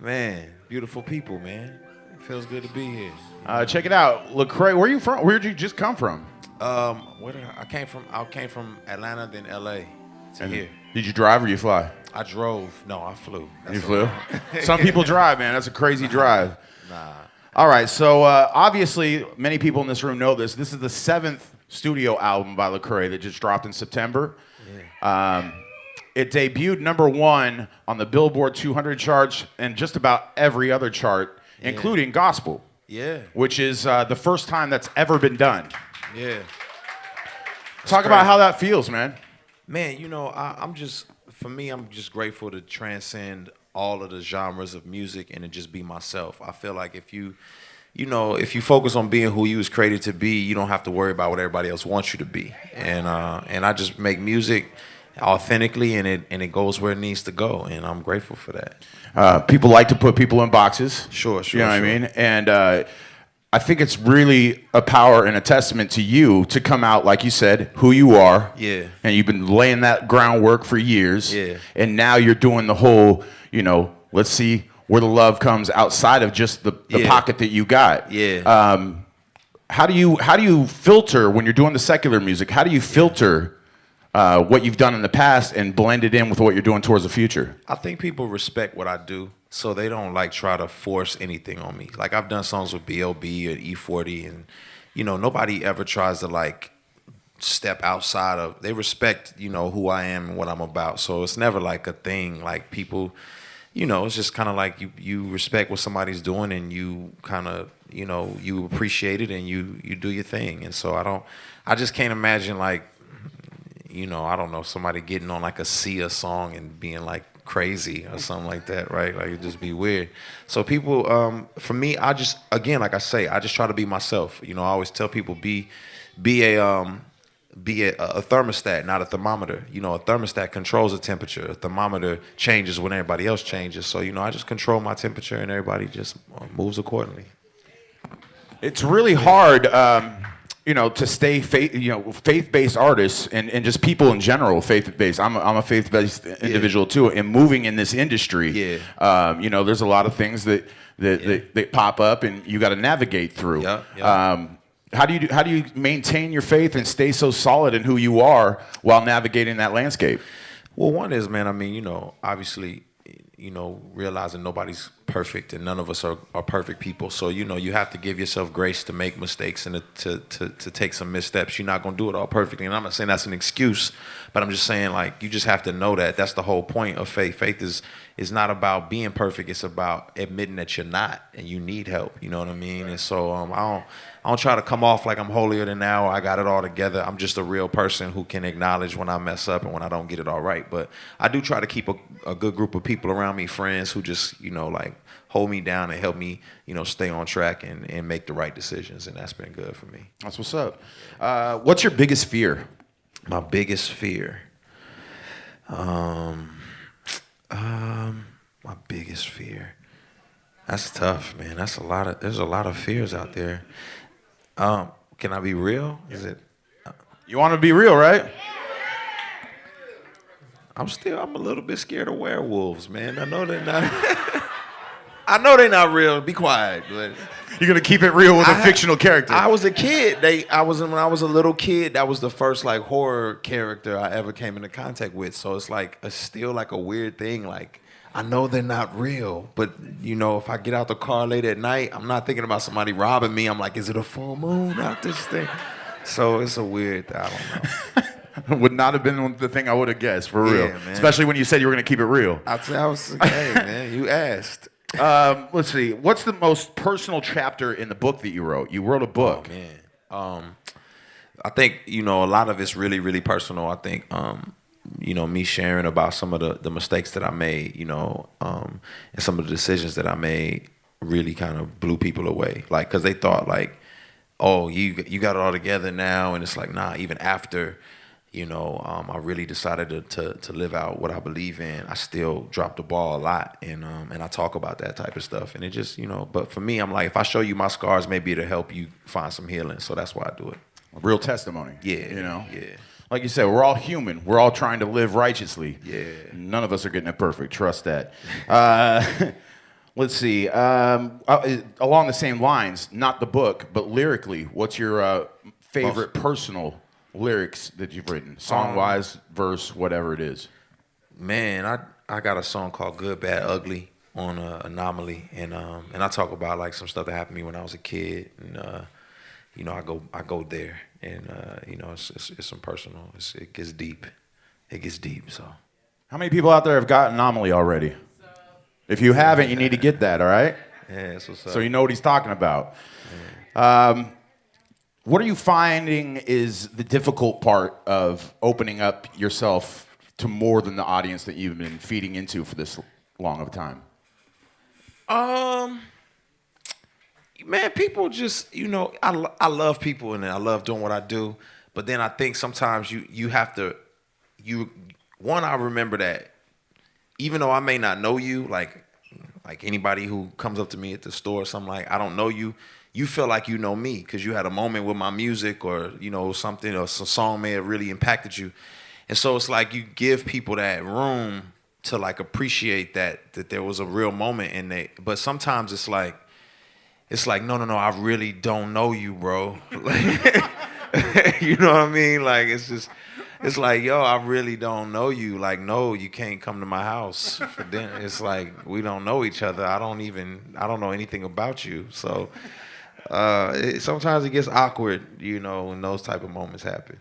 Man, beautiful people, man. It feels good to be here. Check it out, Lecrae. Where are you from? Where did you just come from? I came from? I came from Atlanta, then LA to here. Did you drive or you fly? I drove. No, I flew. You flew? Some people drive, man. That's a crazy drive. Nah. All right, so obviously many people in this room know this. This is the 7th studio album by Lecrae that just dropped in September. Yeah. It debuted #1 on the Billboard 200 charts and just about every other chart, including gospel. Yeah. Which is the first time that's ever been done. Yeah. Talk about how that feels, man. Man, you know, I'm just grateful to transcend all of the genres of music and to just be myself. I feel like if you focus on being who you was created to be, you don't have to worry about what everybody else wants you to be. And I just make music authentically, and it goes where it needs to go, and I'm grateful for that. People like to put people in boxes. Sure. You know what I mean? And I think it's really a power and a testament to you to come out, like you said, who you are. Yeah. And you've been laying that groundwork for years. Yeah. And now you're doing the whole, let's see where the love comes outside of just the pocket that you got. Yeah. How do you filter when you're doing the secular music? How do you filter what you've done in the past and blend it in with what you're doing towards the future? I think people respect what I do, so they don't try to force anything on me. Like I've done songs with B.O.B. and E40, and nobody ever tries to step outside of. They respect who I am and what I'm about. So it's never like a thing. Like people, it's just kind of like you respect what somebody's doing, and you kind of you appreciate it, and you do your thing. And so I just can't imagine I don't know, somebody getting on a Sia song and being crazy or something like that, right? It'd just be weird. So people, for me, I just try to be myself. I always tell people be a thermostat, not a thermometer. A thermostat controls the temperature. A thermometer changes when everybody else changes. So, I just control my temperature, and everybody just moves accordingly. It's really hard, to stay faith-based artists and just people in general, faith-based. I'm a faith-based individual too, and moving in this industry. Yeah. There's a lot of things that pop up, and you got to navigate through. Yeah. How do you maintain your faith and stay so solid in who you are while navigating that landscape? Well, one is, man, obviously, realizing nobody's perfect and none of us are perfect people. So, you have to give yourself grace to make mistakes and to take some missteps. You're not going to do it all perfectly. And I'm not saying that's an excuse, but I'm just saying you just have to know that that's the whole point of faith. Faith is not about being perfect. It's about admitting that you're not and you need help. You know what I mean? And so I don't try to come off like I'm holier than thou. I got it all together. I'm just a real person who can acknowledge when I mess up and when I don't get it all right. But I do try to keep a good group of people around me, friends who just, hold me down and help me, stay on track and make the right decisions. And that's been good for me. That's what's up. What's your biggest fear? My biggest fear? My biggest fear. That's tough, man. There's a lot of fears out there. Can I be real? Is it? You want to be real, right? I'm a little bit scared of werewolves, man. I know they're not. I know they're not real. Be quiet. But you're gonna keep it real with a fictional character. I was a kid. When I was a little kid. That was the first horror character I ever came into contact with. So it's still a weird thing. I know they're not real, but if I get out the car late at night, I'm not thinking about somebody robbing me. I'm like, is it a full moon out this thing? So it's a weird thing. I don't know. Would not have been the thing I would have guessed, for real. Man. Especially when you said you were going to keep it real. Hey, man, you asked. Let's see. What's the most personal chapter in the book that you wrote? You wrote a book. Oh, man. I think, a lot of it's really, really personal. I think, me sharing about some of the mistakes that I made, and some of the decisions that I made really kind of blew people away. Because they thought oh, you got it all together now. And it's nah, even after, I really decided to live out what I believe in. I still drop the ball a lot, and I talk about that type of stuff. And it just, but for me, I'm if I show you my scars, maybe it'll help you find some healing. So that's why I do it. Real testimony. Yeah. Like you said, we're all human. We're all trying to live righteously. Yeah. None of us are getting it perfect. Trust that. Let's see. Along the same lines, not the book, but lyrically, what's your favorite personal lyrics that you've written? Song-wise, verse, whatever it is. Man, I got a song called "Good, Bad, Ugly" on Anomaly, and I talk about like some stuff that happened to me when I was a kid, and you know, I go there, and you know, it's some personal. It gets deep. It gets deep. So, How many people out there have got Anomaly already? If you haven't, you need to get that, all right? yeah, that's what's up. So you know what he's talking about. What are you finding is the difficult part of opening up yourself to more than the audience that you've been feeding into for this long of a time? Man, people just, you know, I love people and I love doing what I do, but then I think sometimes you have to, I remember that even though I may not know you, like anybody who comes up to me at the store or something, like I don't know you, you feel like you know me because you had a moment with my music, or you know, something, or some song may have really impacted you. And so it's like you give people that room to like appreciate that there was a real moment in it. But sometimes it's like no, I really don't know you, bro. Like, you know what I mean? Like it's like, yo, I really don't know you. Like, no, you can't come to my house for dinner. It's like we don't know each other. I don't know anything about you. So sometimes it gets awkward, you know, when those type of moments happen.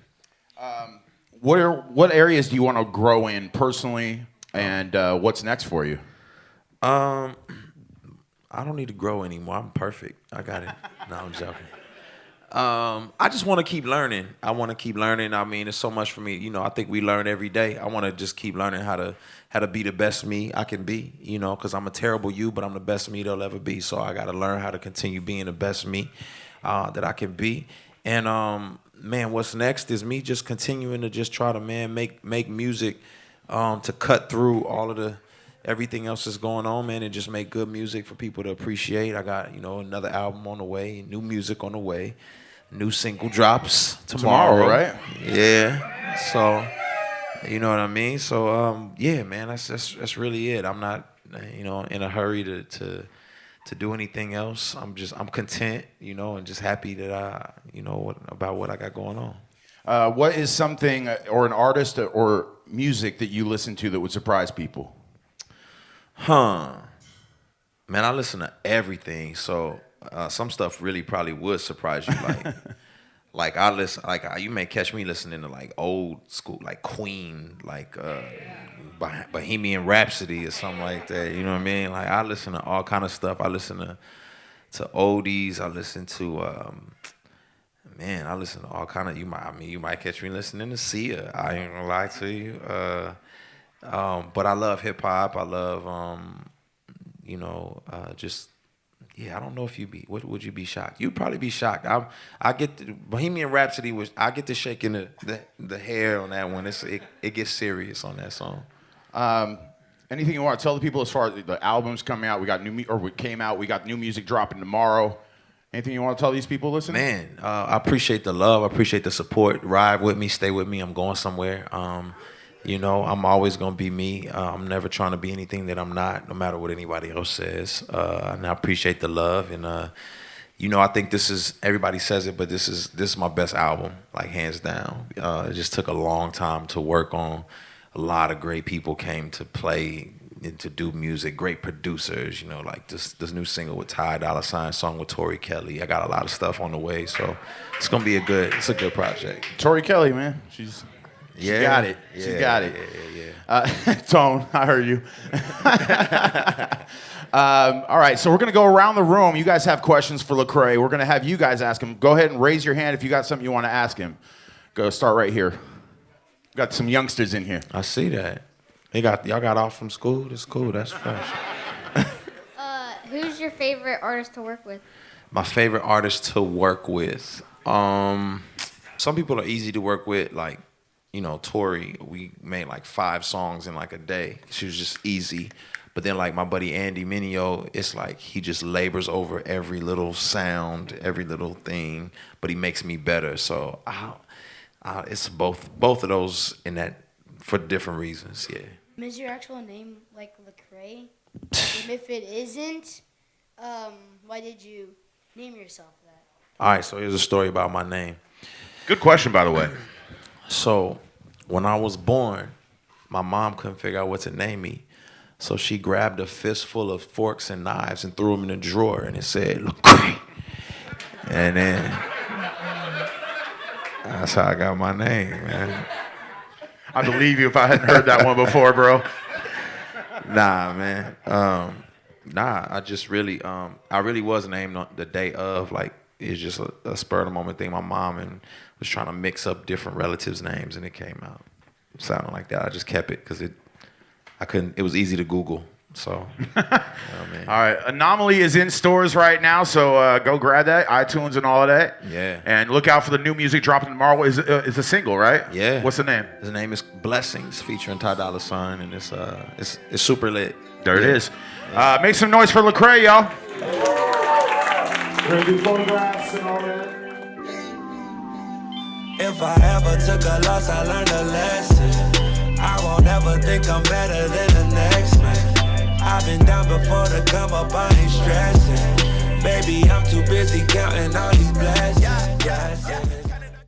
What areas do you want to grow in personally, and what's next for you? I don't need to grow anymore. I'm perfect. I got it. No, I'm joking. I just want to keep learning. I want to keep learning. I mean, it's so much for me. You know, I think we learn every day. I want to just keep learning how to be the best me I can be, you know, because I'm a terrible you, but I'm the best me there'll ever be. So I got to learn how to continue being the best me that I can be. And, man, what's next is me just continuing to just try to, man, make music to cut through all of everything else that's going on, man, and just make good music for people to appreciate. I got, you know, another album on the way, new music on the way. New single drops tomorrow, right? Yeah. So, you know what I mean? So, yeah, man, that's really it. I'm not, you know, in a hurry to do anything else. I'm content, you know, and just happy that about what I got going on. What is something or an artist or music that you listen to that would surprise people? Man, I listen to everything, so some stuff really probably would surprise you. Like I listen, you may catch me listening to like old school, like Queen, like Bohemian Rhapsody or something like that. You know what I mean? Like I listen to all kind of stuff. I listen to oldies. I listen to man, I listen to all kind of. You might catch me listening to Sia. I ain't gonna lie to you. But I love hip hop. I love you know, just yeah. I don't know if what would you be shocked? You'd probably be shocked. I get Bohemian Rhapsody I get to shaking the hair on that one. It gets serious on that song. Anything you want to tell the people as far as the albums coming out? We got came out. We got new music dropping tomorrow. Anything you want to tell these people listening? Man, I appreciate the love. I appreciate the support. Ride with me. Stay with me. I'm going somewhere. You know, I'm always going to be me. I'm never trying to be anything that I'm not, no matter what anybody else says. And I appreciate the love. And, you know, I think everybody says it, but this is my best album, like hands down. It just took a long time to work on. A lot of great people came to play and to do music, great producers, you know, like this new single with Ty Dolla $ign, song with Tori Kelly. I got a lot of stuff on the way, so it's going to be a good project. Tori Kelly, man. She got it. Yeah, She's got it. Yeah. Tone, I heard you. All right, so we're going to go around the room. You guys have questions for Lecrae. We're going to have you guys ask him. Go ahead and raise your hand if you got something you want to ask him. Go start right here. Got some youngsters in here. I see that. Y'all got off from school? That's cool. That's fresh. Who's your favorite artist to work with? My favorite artist to work with. Some people are easy to work with, like, you know, Tori. We made like 5 songs in like a day. She was just easy. But then like my buddy Andy Mineo, it's like he just labors over every little sound, every little thing, but he makes me better. So it's both of those in that for different reasons. Yeah. Is your actual name like Lecrae? And if it isn't, why did you name yourself that? All right, so here's a story about my name. Good question, by the way. So when I was born, my mom couldn't figure out what to name me. So she grabbed a fistful of forks and knives and threw them in a drawer, and it said, Lecrae. And then that's how I got my name, man. I believe you if I hadn't heard that one before, bro. Nah, man. I just really, I really was named on the day of, like, it's just a spur of the moment thing. My mom was trying to mix up different relatives' names, and it came out sounding like that. I just kept it because it was easy to Google. So, you know what I mean? All right, Anomaly is in stores right now, so go grab that, iTunes and all of that. Yeah. And look out for the new music dropping tomorrow. It's a single, right? Yeah. What's the name? His name is Blessings, featuring Ty Dolla $ign, and it's super lit. There it is. Make some noise for Lecrae, y'all. Photographs and all that. If I ever took a loss, I learned a lesson. I won't ever think I'm better than the next man. I've been down before to come up, I ain't stressing. Baby, I'm too busy counting all these blessings.